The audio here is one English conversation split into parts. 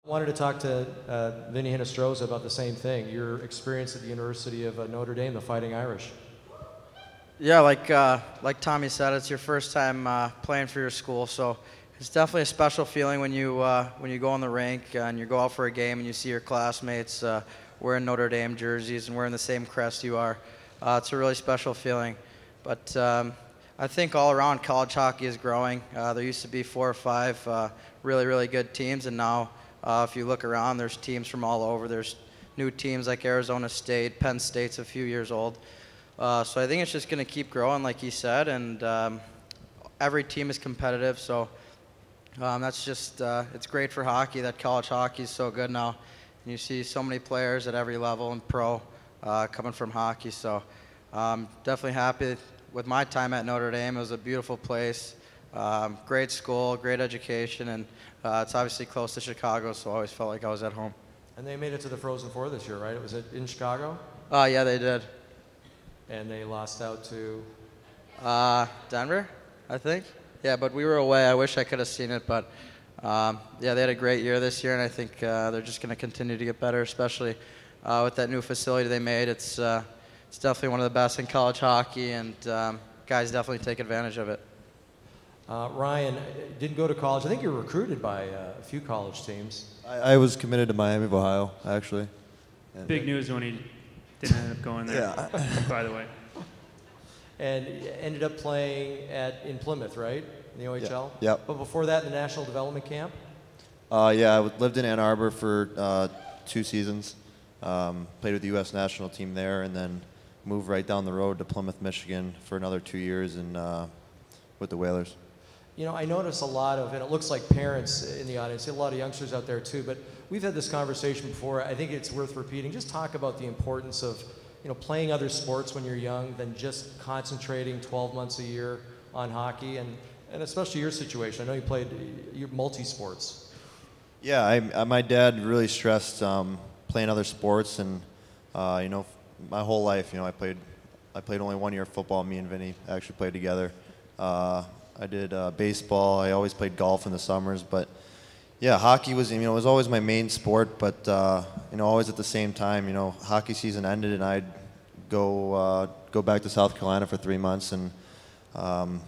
I wanted to talk to Vinnie Hinostroza about the same thing, your experience at the University of Notre Dame, the Fighting Irish. Yeah, like Tommy said, it's your first time playing for your school, so it's definitely a special feeling when you go on the rink and you go out for a game and you see your classmates wearing Notre Dame jerseys and wearing the same crest you are. It's a really special feeling. But I think all around college hockey is growing. There used to be 4 or 5 really, really good teams, and now if you look around, there's teams from all over. There's new teams like Arizona State, Penn State's a few years old. So I think it's just going to keep growing, like he said, and every team is competitive. So that's just, it's great for hockey that college hockey is so good now. And you see so many players at every level and pro coming from hockey. So definitely happy with my time at Notre Dame. It was a beautiful place, great school, great education, and it's obviously close to Chicago, so I always felt like I was at home. And they made it to the Frozen Four this year, right? Was it in Chicago? Yeah, they did. And they lost out to? Denver, I think. Yeah, but we were away. I wish I could have seen it, but yeah, they had a great year this year, and I think they're just going to continue to get better, especially with that new facility they made. It's definitely one of the best in college hockey, and guys definitely take advantage of it. Ryan, didn't go to college. I think you were recruited by a few college teams. I was committed to Miami of Ohio, actually. And big news when he didn't end up going there, yeah. by the way. And ended up playing in Plymouth, right? In the OHL? Yeah. Yep. But before that, in the National Development Camp? Yeah, I lived in Ann Arbor for 2 seasons. Played with the U.S. national team there, and then moved right down the road to Plymouth, Michigan for another 2 years with the Whalers. You know, I notice a lot of, and it looks like parents in the audience, a lot of youngsters out there too, but we've had this conversation before. I think it's worth repeating. Just talk about the importance of, playing other sports when you're young than just concentrating 12 months a year on hockey, and especially your situation. I know you're multi-sports. Yeah, my dad really stressed playing other sports, and my whole life, I played only 1 year of football. Me and Vinnie actually played together. I did baseball. I always played golf in the summers, but yeah, hockey was, it was always my main sport. But always at the same time, hockey season ended, and I'd go back to South Carolina for 3 months and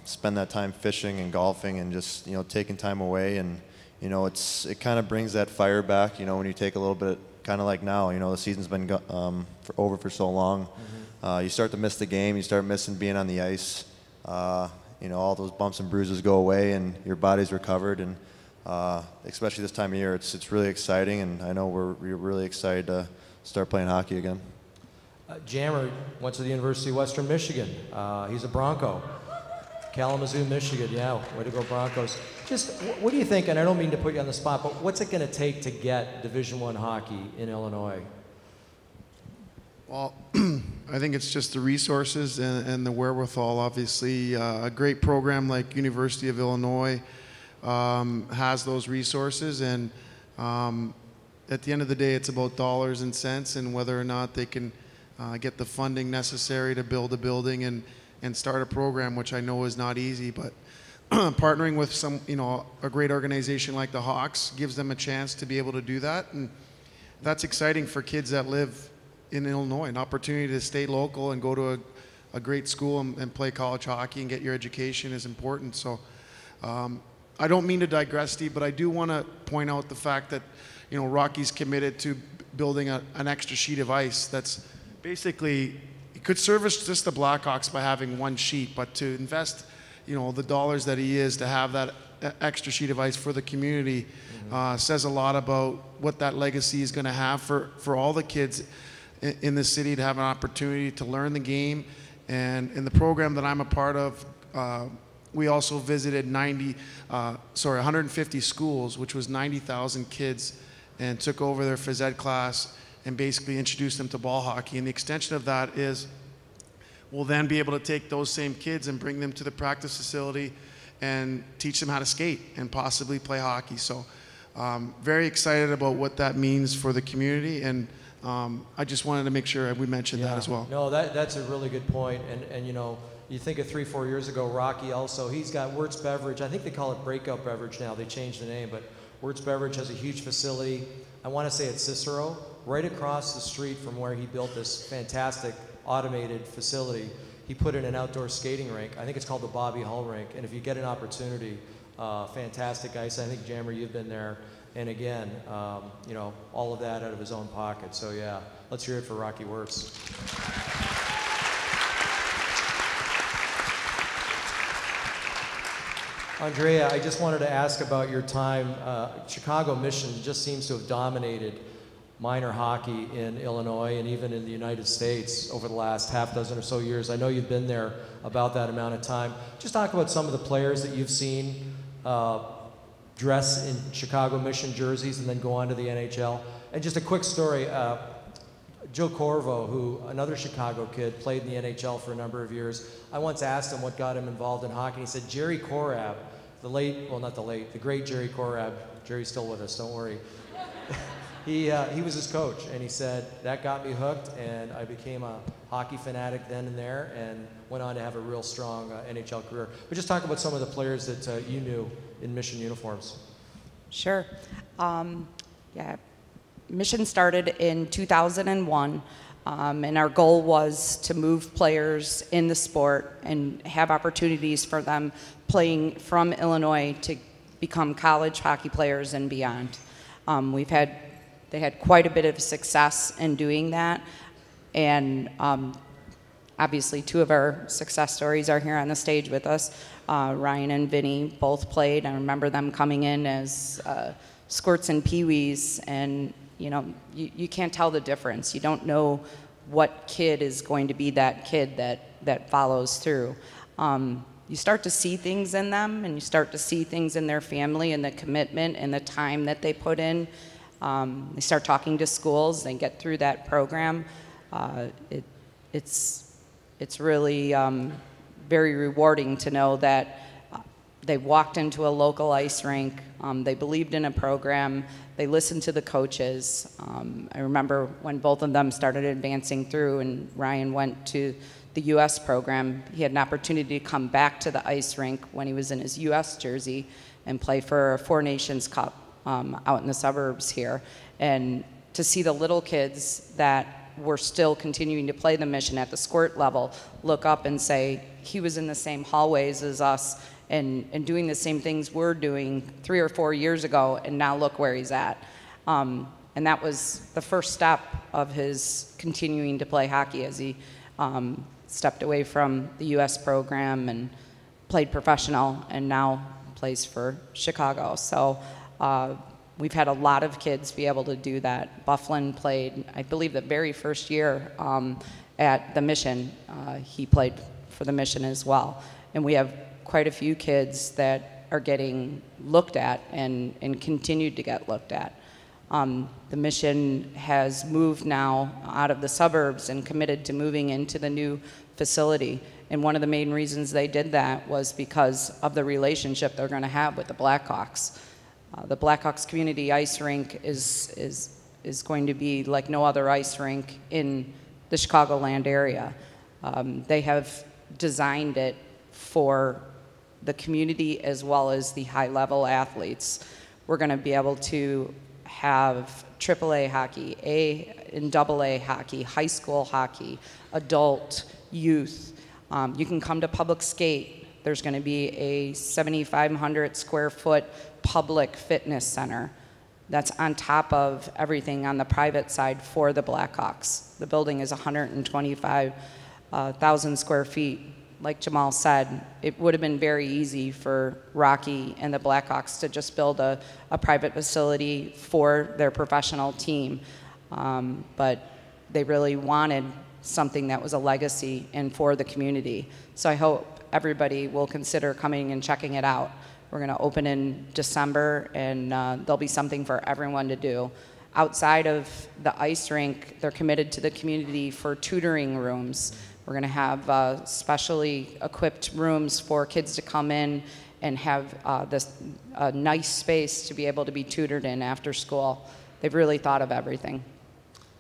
spend that time fishing and golfing and just taking time away. And it kind of brings that fire back. When you take a little bit, kind of like now. The season's been over for so long. Mm-hmm. You start to miss the game. You start missing being on the ice. All those bumps and bruises go away, and your body's recovered, and especially this time of year, it's really exciting, and I know we're really excited to start playing hockey again. Jammer went to the University of Western Michigan. He's a Bronco. Kalamazoo, Michigan, yeah, way to go Broncos. Just, what do you think, and I don't mean to put you on the spot, but what's it going to take to get Division I hockey in Illinois? Well, I think it's just the resources and the wherewithal. Obviously, a great program like University of Illinois has those resources, and at the end of the day, it's about dollars and cents and whether or not they can get the funding necessary to build a building and start a program, which I know is not easy, but partnering with a great organization like the Hawks gives them a chance to be able to do that, and that's exciting for kids that live in Illinois. An opportunity to stay local and go to a great school and play college hockey and get your education is important. So I don't mean to digress, Steve, but I do want to point out the fact that Rocky's committed to building an extra sheet of ice that's basically, it could service just the Blackhawks by having 1 sheet, but to invest the dollars that he is to have that extra sheet of ice for the community says a lot about what that legacy is going to have for all the kids in the city to have an opportunity to learn the game. And in the program that I'm a part of, we also visited 150 schools, which was 90,000 kids, and took over their phys ed class and basically introduced them to ball hockey. And the extension of that is we'll then be able to take those same kids and bring them to the practice facility and teach them how to skate and possibly play hockey. So very excited about what that means for the community, and I just wanted to make sure we mentioned that as well. No, that's a really good point. And you think of 3-4 years ago, Rocky also, he's got Wirtz Beverage. I think they call it Breakout Beverage now. They changed the name, but Wirtz Beverage has a huge facility. I want to say it's Cicero, right across the street from where he built this fantastic automated facility. He put in an outdoor skating rink. I think it's called the Bobby Hull rink. And if you get an opportunity, fantastic ice. I think, Jammer, you've been there. And again, you know, all of that out of his own pocket. So yeah, let's hear it for Rocky Wirtz. Andrea, I just wanted to ask about your time. Chicago Mission just seems to have dominated minor hockey in Illinois and even in the United States over the last half dozen or so years. I know you've been there about that amount of time. Just talk about some of the players that you've seen dress in Chicago Mission jerseys and then go on to the NHL. And just a quick story, Joe Corvo, who, another Chicago kid, played in the NHL for a number of years. I once asked him what got him involved in hockey. He said Jerry Korab, the late, well not the late, the great Jerry Korab. Jerry's still with us, don't worry. He was his coach, and he said, that got me hooked, and I became a hockey fanatic then and there, and went on to have a real strong NHL career. But just talk about some of the players that you knew in Mission uniforms. Sure. Yeah. Mission started in 2001, and our goal was to move players in the sport and have opportunities for them playing from Illinois to become college hockey players and beyond. They had quite a bit of success in doing that, and obviously two of our success stories are here on the stage with us. Ryan and Vinnie both played. I remember them coming in as squirts and peewees, and you know, you can't tell the difference. You don't know what kid is going to be that kid that follows through. You start to see things in them, and you start to see things in their family and the commitment and the time that they put in. They start talking to schools, they get through that program. It's really very rewarding to know that they walked into a local ice rink, they believed in a program, they listened to the coaches. I remember when both of them started advancing through and Ryan went to the U.S. program, he had an opportunity to come back to the ice rink when he was in his U.S. jersey and play for a Four Nations Cup out in the suburbs here. And to see the little kids that were still continuing to play the Mission at the squirt level look up and say, he was in the same hallways as us and doing the same things we're doing 3 or 4 years ago, and now look where he's at. And that was the first step of his continuing to play hockey as he stepped away from the U.S. program and played professional and now plays for Chicago. So we've had a lot of kids be able to do that. Bufflin played, I believe, the very first year at the Mission. He played for the Mission as well. And we have quite a few kids that are getting looked at and continue to get looked at. The Mission has moved now out of the suburbs and committed to moving into the new facility. And one of the main reasons they did that was because of the relationship they're going to have with the Blackhawks. The Blackhawks community ice rink is going to be like no other ice rink in the Chicagoland area. They have designed it for the community as well as the high-level athletes. We're going to be able to have AAA hockey, A and AA hockey, high school hockey, adult, youth. You can come to Public Skate. There's going to be a 7,500 square foot public fitness center that's on top of everything on the private side for the Blackhawks. The building is 125,000 square feet. Like Jamal said, it would have been very easy for Rocky and the Blackhawks to just build a private facility for their professional team. But they really wanted something that was a legacy and for the community. So I hope everybody will consider coming and checking it out. We're going to open in December, and there'll be something for everyone to do. Outside of the ice rink, they're committed to the community for tutoring rooms. We're going to have specially equipped rooms for kids to come in and have this nice space to be able to be tutored in after school. They've really thought of everything.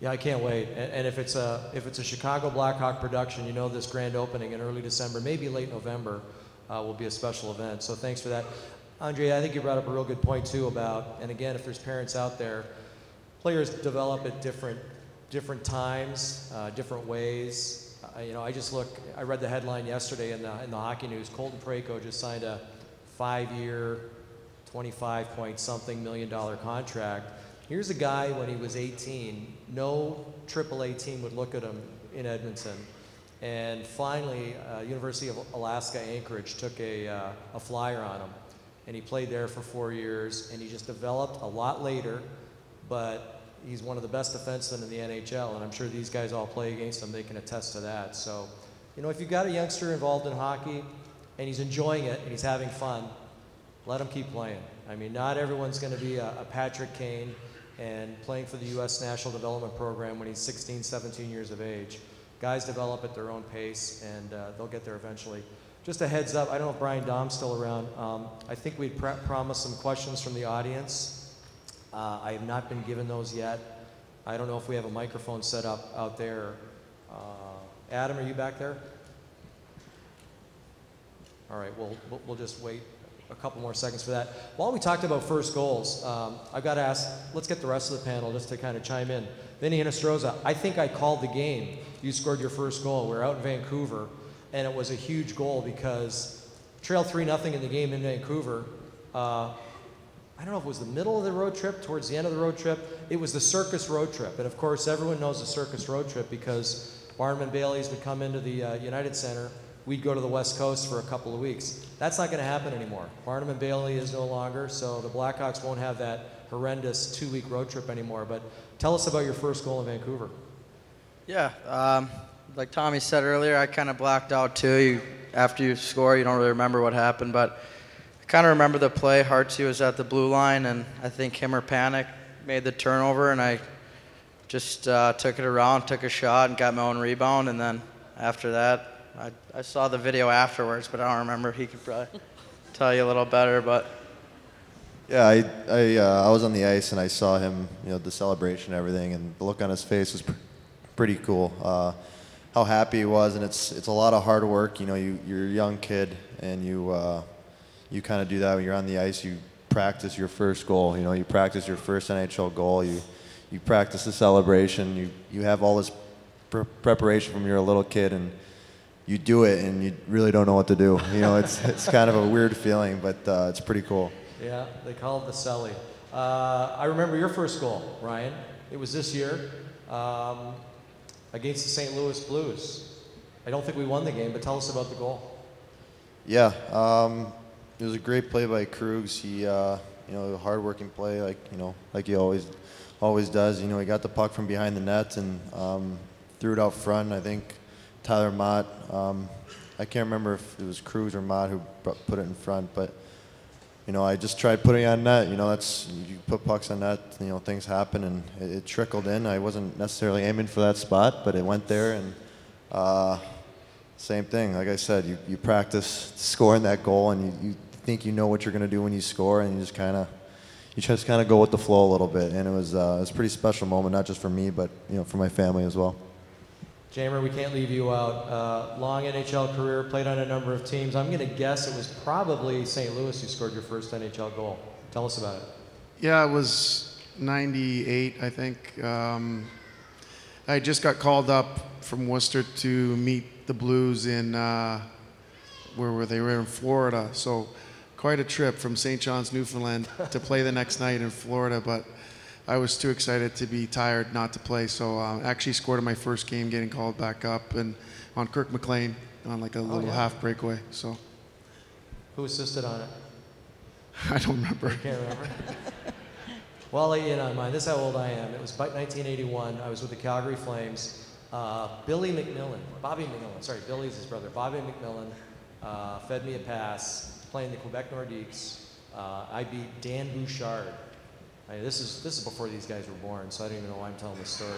Yeah, I can't wait. And if it's a Chicago Blackhawk production, you know this grand opening in early December, maybe late November, will be a special event. So thanks for that. Andre, I think you brought up a real good point too about, and again, if there's parents out there, players develop at different times, different ways. I read the headline yesterday in the hockey news. Colton Parayko just signed a 5-year, 25-point-something million contract. Here's a guy when he was 18, no AAA team would look at him in Edmonton. And finally, University of Alaska Anchorage took a flyer on him. And he played there for 4 years, and he just developed a lot later, but he's one of the best defensemen in the NHL, and I'm sure these guys all play against him. They can attest to that. So, if you've got a youngster involved in hockey, and he's enjoying it, and he's having fun, let him keep playing. I mean, not everyone's going to be a Patrick Kane and playing for the U.S. National Development Program when he's 16, 17 years of age. Guys develop at their own pace, and they'll get there eventually. Just a heads up, I don't know if Brian Dom's still around. I think we'd promised some questions from the audience. I have not been given those yet. I don't know if we have a microphone set up out there. Adam, are you back there? All right, we'll just wait a couple more seconds for that. While we talked about first goals, I've got to ask, let's get the rest of the panel just to kind of chime in. Vinnie Hinostroza, I think I called the game. You scored your first goal. We're out in Vancouver, and it was a huge goal because trailed 3-0 in the game in Vancouver. I don't know if it was the middle of the road trip, towards the end of the road trip. It was the Circus road trip. And of course, everyone knows the Circus road trip because Barnum and Bailey's would come into the United Center. We'd go to the West Coast for a couple of weeks. That's not going to happen anymore. Barnum and Bailey is no longer, so the Blackhawks won't have that horrendous 2-week road trip anymore. But tell us about your first goal in Vancouver. Yeah, like Tommy said earlier, I kind of blacked out too. After you score, you don't really remember what happened, but I kind of remember the play. Hartsey was at the blue line, and I think him or Panic made the turnover, and I just took it around, took a shot, and got my own rebound, and then after that, I saw the video afterwards, but I don't remember. He could probably tell you a little better, but. Yeah, I was on the ice and I saw him, the celebration and everything, and the look on his face was pretty cool. How happy he was, and it's a lot of hard work. You're a young kid, and you kind of do that when you're on the ice. You practice your first goal. You practice your first NHL goal. You practice the celebration. You have all this preparation from you're a little kid, and you do it, and you really don't know what to do. It's kind of a weird feeling, but it's pretty cool. Yeah, they call it the celly. I remember your first goal, Ryan. It was this year against the St. Louis Blues. I don't think we won the game, but tell us about the goal. Yeah, it was a great play by Krugs. He, a hard-working play, like he always does. He got the puck from behind the net and threw it out front. I think Tyler Mott, I can't remember if it was Krugs or Mott who put it in front, but I just tried putting it on net. That's, you put pucks on net, things happen, and it trickled in. I wasn't necessarily aiming for that spot, but it went there, and same thing. Like I said, you practice scoring that goal, and you think you know what you're going to do when you score, and you just kind of go with the flow a little bit. And it was a pretty special moment, not just for me, but for my family as well. Jamer, we can't leave you out. Long NHL career, played on a number of teams. I'm going to guess it was probably St. Louis who scored your first NHL goal. Tell us about it. Yeah, it was 98, I think. I just got called up from Worcester to meet the Blues in, where were they? We were in Florida. So quite a trip from St. John's, Newfoundland to play the next night in Florida. But I was too excited to be tired not to play, so actually scored in my first game, getting called back up, and on Kirk McLean on like a little half breakaway. So, who assisted on it? I don't remember. You can't remember? Well, I'll let you in on mine. This is how old I am. It was 1981. I was with the Calgary Flames. Billy's his brother. Bobby McMillan fed me a pass, playing the Quebec Nordiques. I beat Dan Bouchard. This is before these guys were born, so I don't even know why I'm telling this story.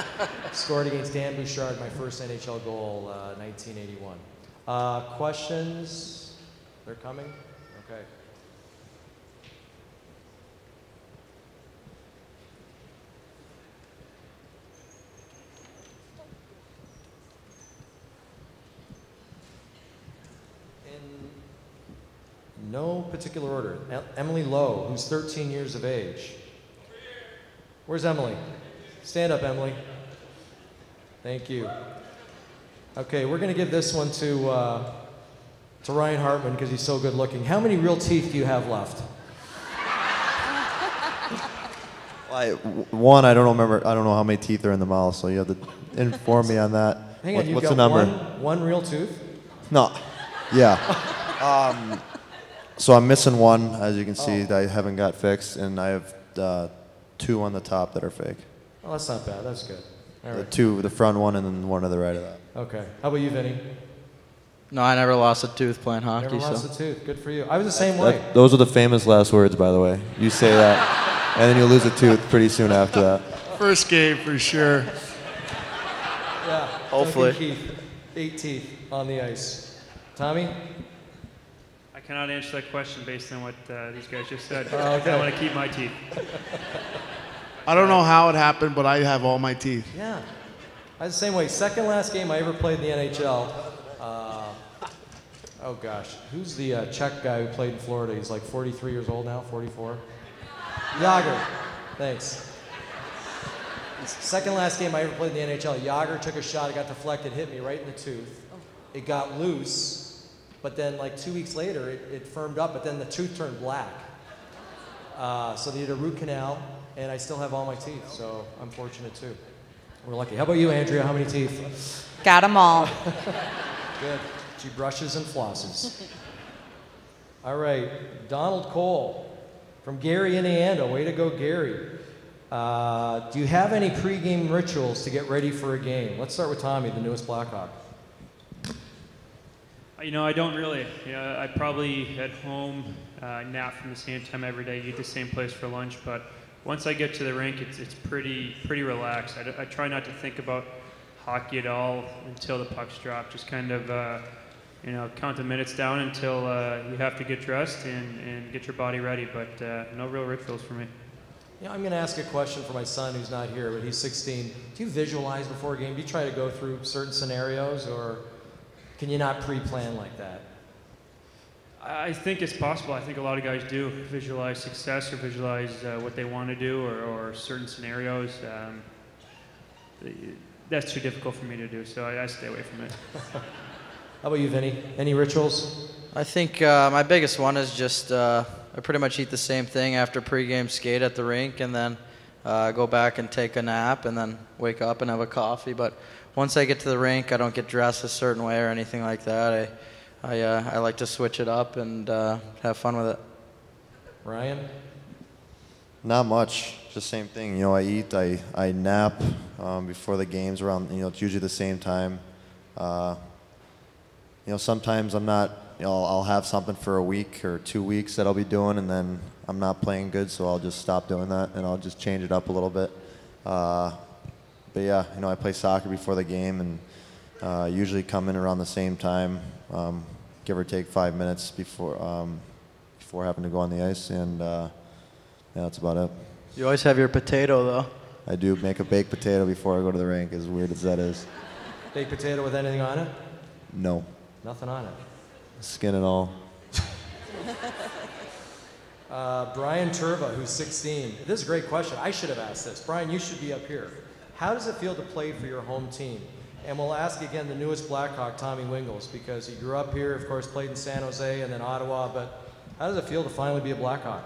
But scored against Dan Bouchard, my first NHL goal, 1981. Questions? They're coming? Okay. In no particular order. Emily Lowe, who's 13 years of age. Where's Emily? Stand up, Emily. Thank you. Okay, we're going to give this one to Ryan Hartman because he's so good looking. How many real teeth do you have left? One, I don't remember. I don't know how many teeth are in the mouth, so you have to inform me on that. Hang on, you've what's got the number? one real tooth? No. Yeah. So I'm missing one, as you can see, that I haven't got fixed, and I have 2 on the top that are fake. Oh, that's not bad. That's good. All right. The front one, and then one to the right of that. Okay. How about you, Vinny? No, I never lost a tooth playing hockey. Never lost so. a tooth. Good for you. I was the same way. Those are the famous last words, by the way. You say that, and then you lose a tooth pretty soon after that. First game for sure. Yeah. Hopefully. Duncan Keith, 8 teeth on the ice. Tommy? I cannot answer that question based on what these guys just said. Oh, okay. I want to keep my teeth. I don't know how it happened, but I have all my teeth. Yeah. I was the same way. Second last game I ever played in the NHL. Oh gosh, who's the Czech guy who played in Florida? He's like 43 years old now, 44. Yager. Thanks. Second last game I ever played in the NHL. Yager took a shot. It got deflected, hit me right in the tooth. It got loose, but then like 2 weeks later, it firmed up, but then the tooth turned black. So they did a root canal, and I still have all my teeth, so I'm fortunate too. We're lucky. How about you, Andrea? How many teeth? Got them all. Good. She brushes and flosses. All right, Donald Cole from Gary, Indiana. Way to go, Gary. Do you have any pregame rituals to get ready for a game? Let's start with Tommy, the newest Blackhawk. You know, I don't really. I probably at home nap from the same time every day, eat the same place for lunch. But once I get to the rink, it's pretty relaxed. I try not to think about hockey at all until the pucks drop. Just kind of count the minutes down until you have to get dressed and get your body ready. But no real rituals for me. Yeah, I'm going to ask a question for my son who's not here, but he's 16. Do you visualize before a game? Do you try to go through certain scenarios, or can you not pre-plan like that? I think it's possible. I think a lot of guys do visualize success or visualize what they want to do or certain scenarios. That's too difficult for me to do, so I stay away from it. How about you, Vinny? Any rituals? I think my biggest one is just I pretty much eat the same thing after pregame skate at the rink, and then go back and take a nap, and then wake up and have a coffee. But once I get to the rink, I don't get dressed a certain way or anything like that. I like to switch it up and have fun with it. Ryan? Not much. Just same thing. You know, I eat, I nap before the games around, it's usually the same time. Sometimes I'm not, I'll have something for a week or 2 weeks that I'll be doing, and then I'm not playing good, so I'll just stop doing that, and I'll just change it up a little bit. But yeah, I play soccer before the game, and usually come in around the same time, give or take 5 minutes before having to go on the ice, and yeah, that's about it. You always have your potato, though. I do make a baked potato before I go to the rink, as weird as that is. Baked potato with anything on it? No. Nothing on it. Skin and all. Brian Turva, who's 16. This is a great question. I should have asked this. Brian, you should be up here. How does it feel to play for your home team? And we'll ask again the newest Blackhawk, Tommy Wingels, because he grew up here, of course, played in San Jose and then Ottawa. But how does it feel to finally be a Blackhawk?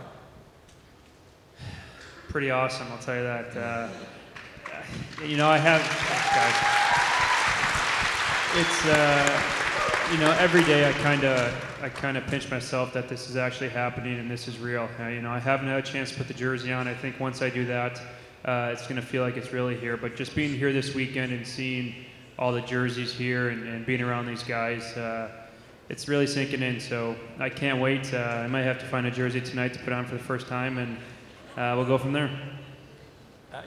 Pretty awesome, I'll tell you that. I have, it's, every day I kind of pinch myself that this is actually happening and this is real. I haven't had a chance to put the jersey on. I think once I do that, it's going to feel like it's really here. But just being here this weekend and seeing all the jerseys here and being around these guys, it's really sinking in. So I can't wait. I might have to find a jersey tonight to put on for the first time, and we'll go from there.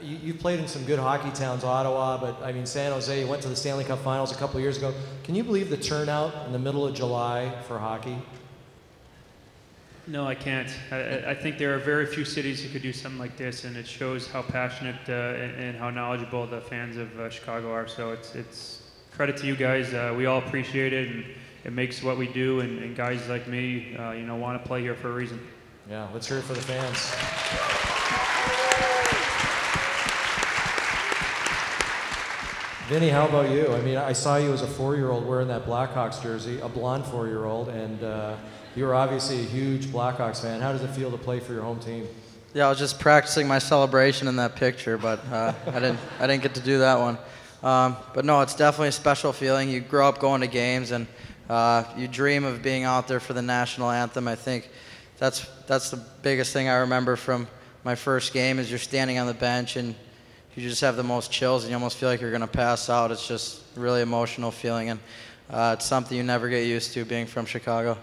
You've played in some good hockey towns, Ottawa, but I mean San Jose, you went to the Stanley Cup Finals a couple of years ago. Can you believe the turnout in the middle of July for hockey? No, I can't. I think there are very few cities who could do something like this, and it shows how passionate and how knowledgeable the fans of Chicago are. So it's credit to you guys. We all appreciate it, and it makes what we do, and guys like me, you know, want to play here for a reason. Yeah, let's hear it for the fans. Vinnie, how about you? I mean, I saw you as a 4-year-old wearing that Blackhawks jersey, a blonde 4-year-old, and you were obviously a huge Blackhawks fan. How does it feel to play for your home team? Yeah, I was just practicing my celebration in that picture, but I didn't get to do that one. But no, it's definitely a special feeling. You grow up going to games, and you dream of being out there for the national anthem. I think that's the biggest thing I remember from my first game is you're standing on the bench and you just have the most chills and you almost feel like you're going to pass out. It's just a really emotional feeling, and it's something you never get used to being from Chicago.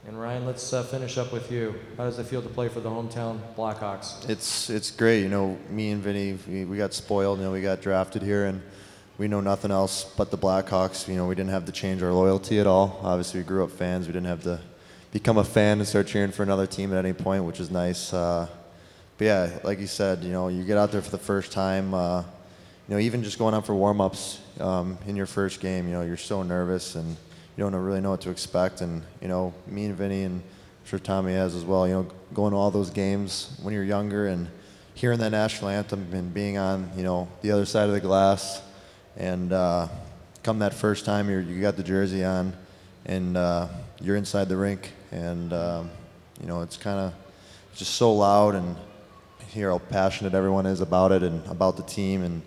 And Ryan, let's finish up with you. How does it feel to play for the hometown Blackhawks? It's great. You know, me and Vinny, we got spoiled. You know, we got drafted here, and we know nothing else but the Blackhawks. You know, we didn't have to change our loyalty at all. Obviously, we grew up fans. We didn't have to become a fan and start cheering for another team at any point, which is nice. But yeah, like you said, you know, you get out there for the first time. You know, even just going out for warm-ups in your first game, you know, you're so nervous and you don't really know what to expect. And, you know, me and Vinny, and I'm sure Tommy has as well, you know, going to all those games when you're younger and hearing that national anthem and being on, you know, the other side of the glass. And come that first time, you got the jersey on and you're inside the rink. And, you know, it's kind of just so loud, and hear how passionate everyone is about it and about the team. And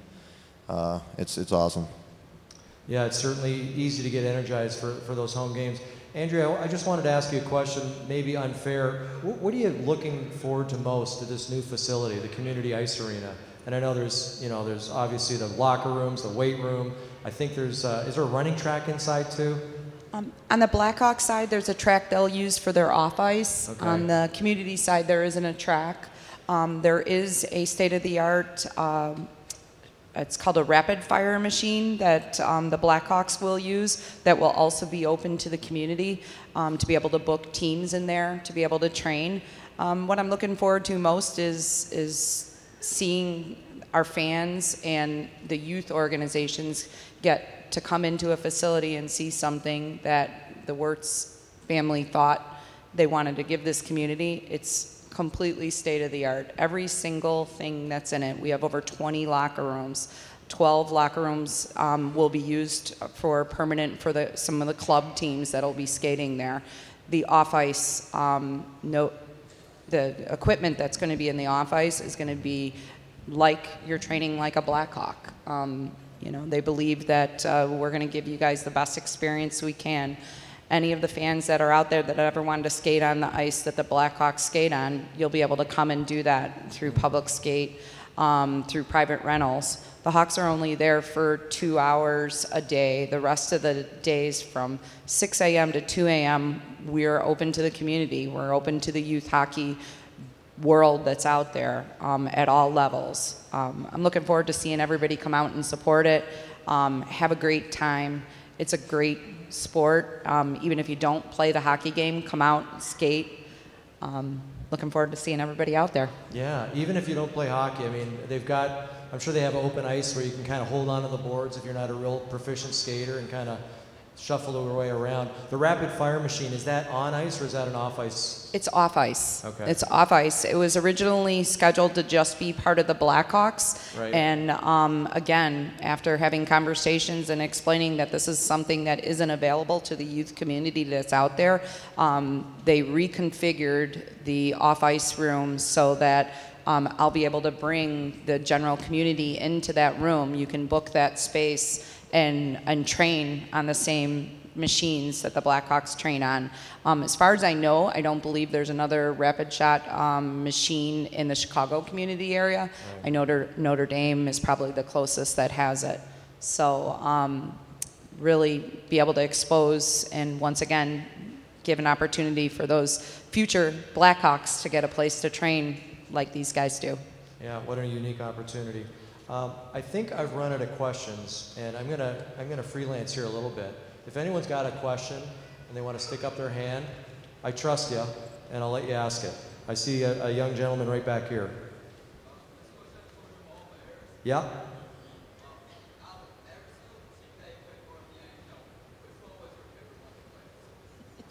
it's awesome. Yeah, it's certainly easy to get energized for those home games. Andrea, I just wanted to ask you a question, maybe unfair. What are you looking forward to most to this new facility, the community ice arena? And I know there's obviously the locker rooms, the weight room. I think is there a running track inside too? On the Blackhawks side, there's a track they'll use for their off ice. Okay. On the community side, there isn't a track. There is a state-of-the-art it's called a rapid fire machine that the Blackhawks will use that will also be open to the community to be able to book teams in there, to be able to train. What I'm looking forward to most is seeing our fans and the youth organizations get to come into a facility and see something that the Wirtz family thought they wanted to give this community. It's completely state-of-the-art. Every single thing that's in it. We have over 20 locker rooms. 12 locker rooms will be used for permanent for some of the club teams that'll be skating there. The off-ice, the equipment that's going to be in the off-ice is going to be like you're training like a Blackhawk. You know, they believe that we're going to give you guys the best experience we can. Any of the fans that are out there that ever wanted to skate on the ice that the Blackhawks skate on, you'll be able to come and do that through public skate, through private rentals. The Hawks are only there for 2 hours a day. The rest of the days from 6 a.m. to 2 a.m., we're open to the community. We're open to the youth hockey world that's out there at all levels. I'm looking forward to seeing everybody come out and support it, have a great time. It's a great sport. Even if you don't play the hockey game, come out, skate. Looking forward to seeing everybody out there. Yeah, even if you don't play hockey, I mean, I'm sure they have open ice where you can kind of hold onto the boards if you're not a real proficient skater and kind of shuffle your way around. The rapid fire machine, is that on ice or is that an off ice? It's off ice. Okay. It's off ice. It was originally scheduled to just be part of the Blackhawks. Right. And again, after having conversations and explaining that this is something that isn't available to the youth community that's out there, they reconfigured the off ice room so that I'll be able to bring the general community into that room. You can book that space and train on the same machines that the Blackhawks train on. As far as I know, I don't believe there's another rapid shot machine in the Chicago community area. Right. I know Notre Dame is probably the closest that has it. So really be able to expose and once again give an opportunity for those future Blackhawks to get a place to train like these guys do. Yeah, what a unique opportunity. I think I've run out of questions, and I'm gonna freelance here a little bit. If anyone's got a question and they want to stick up their hand, I trust you, and I'll let you ask it. I see a young gentleman right back here. Yeah.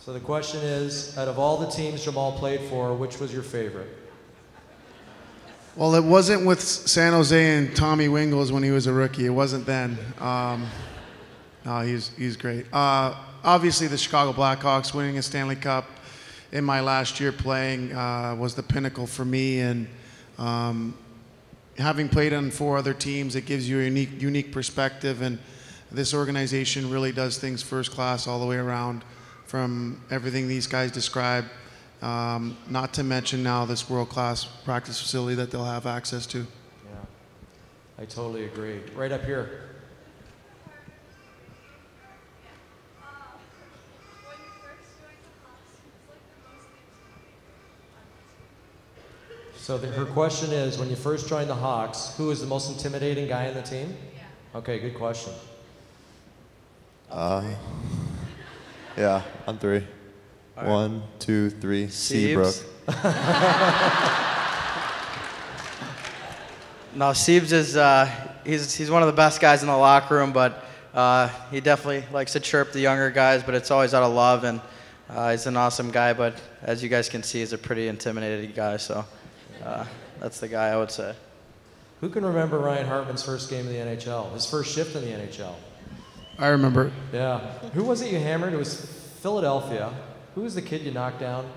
So the question is, out of all the teams Jamal played for, which was your favorite? Well, it wasn't with San Jose and Tommy Wingels when he was a rookie. It wasn't then. No, he's great. Obviously, the Chicago Blackhawks winning a Stanley Cup in my last year playing was the pinnacle for me. And having played on 4 other teams, it gives you a unique perspective. And this organization really does things first class all the way around, from everything these guys describe. Not to mention now this world-class practice facility that they'll have access to. Yeah, I totally agree. Right up here. So her question is, when you first joined the Hawks, who was the most intimidating guy on the team? Yeah. Okay, good question. Yeah, on 3. All 1, 2, 3. Seabrook. No, Siebes is he's one of the best guys in the locker room, but he definitely likes to chirp the younger guys, but it's always out of love, and he's an awesome guy, but as you guys can see, he's a pretty intimidating guy, so that's the guy I would say. Who can remember Ryan Hartman's first game in the NHL? His first shift in the NHL? I remember. Yeah. Who was it you hammered? It was Philadelphia. Who was the kid you knocked down?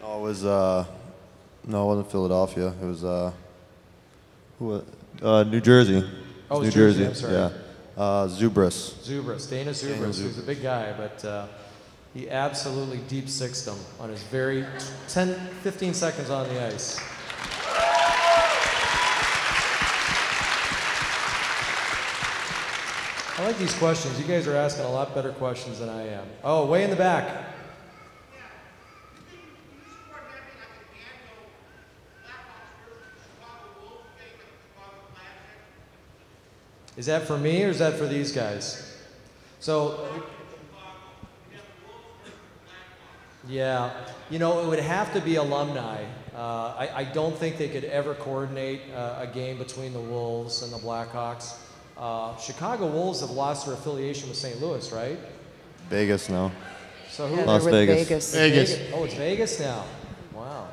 Oh, it was no, it wasn't Philadelphia. It was New Jersey. Oh, New Jersey. Jersey. I'm sorry. Yeah. Zubras. Dana Zubras. He was a big guy, but he absolutely deep-sixed him on his very 15 seconds on the ice. I like these questions. You guys are asking a lot better questions than I am. Oh, way in the back. Is that for me or is that for these guys? So, yeah, you know, it would have to be alumni. I don't think they could ever coordinate a game between the Wolves and the Blackhawks. Chicago Wolves have lost their affiliation with St. Louis, right? Vegas now. So who? Yeah, Las they're with Vegas. Vegas. Oh, it's Vegas now. Wow.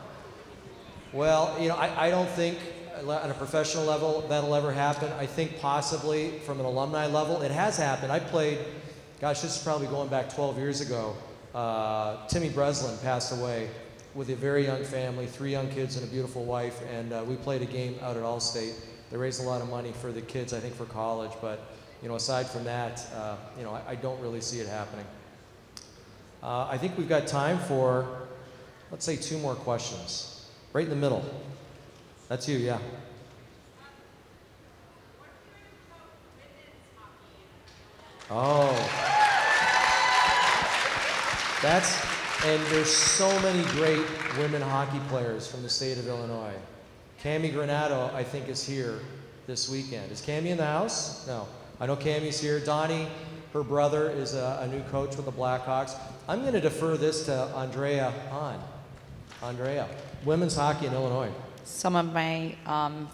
Well, you know, I don't think on a professional level that'll ever happen. I think possibly from an alumni level, it has happened. I played, gosh, this is probably going back 12 years ago. Timmy Breslin passed away with a very young family, 3 young kids and a beautiful wife, and we played a game out at Allstate. They raised a lot of money for the kids, I think, for college, but you know, aside from that, you know, I don't really see it happening. I think we've got time for, let's say, 2 more questions. Right in the middle. That's you, yeah. Oh. And there's so many great women hockey players from the state of Illinois. Cami Granado, I think, is here this weekend. Is Cami in the house? No. I know Cami's here. Donnie, her brother, is a new coach with the Blackhawks. I'm going to defer this to Andrea Hahn. Andrea, women's hockey in Illinois. Some of my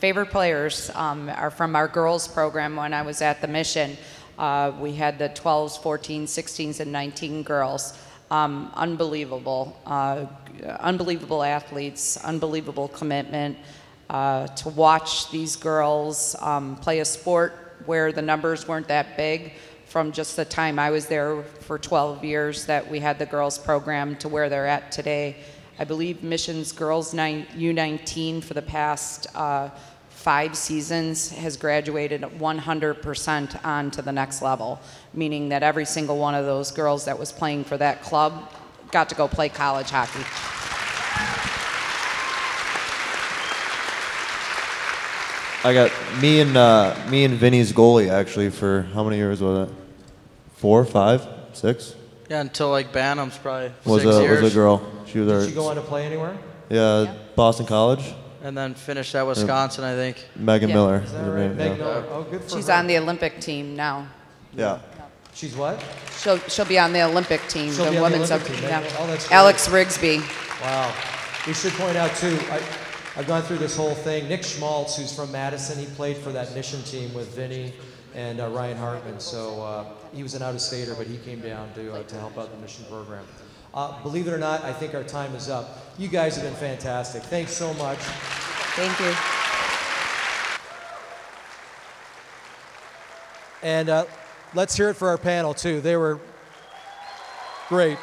favorite players are from our girls program when I was at the Mission. We had the 12s, 14s, 16s, and 19 girls. Unbelievable. Unbelievable athletes, unbelievable commitment. To watch these girls play a sport where the numbers weren't that big, from just the time I was there for 12 years that we had the girls program to where they're at today. I believe Mission's girls U19 for the past 5 seasons has graduated 100% on to the next level, meaning that every single one of those girls that was playing for that club got to go play college hockey. I got me and Vinnie's goalie actually for how many years was it? 4, 5, 6? Yeah, until like Bantam's probably Was 6 years. a girl. She was Did she go on to play anywhere? Yeah, Boston College. And then finished at Wisconsin, I think. Megan Yeah. Miller. Is that her right? name, Meg yeah. Miller. Oh, good for She's her. on the Olympic team now. Yeah. She's what? She'll be on the Olympic team, She'll the be on the women's Olympic team. yeah. Oh, that's great. Alex Rigsby. Wow. We should point out, too, I've gone through this whole thing. Nick Schmaltz, who's from Madison, he played for that Mission team with Vinnie and Ryan Hartman. So he was an out-of-stater, but he came down to help out the Mission program. Believe it or not, I think our time is up. You guys have been fantastic. Thanks so much. Thank you. And let's hear it for our panel, too. They were great.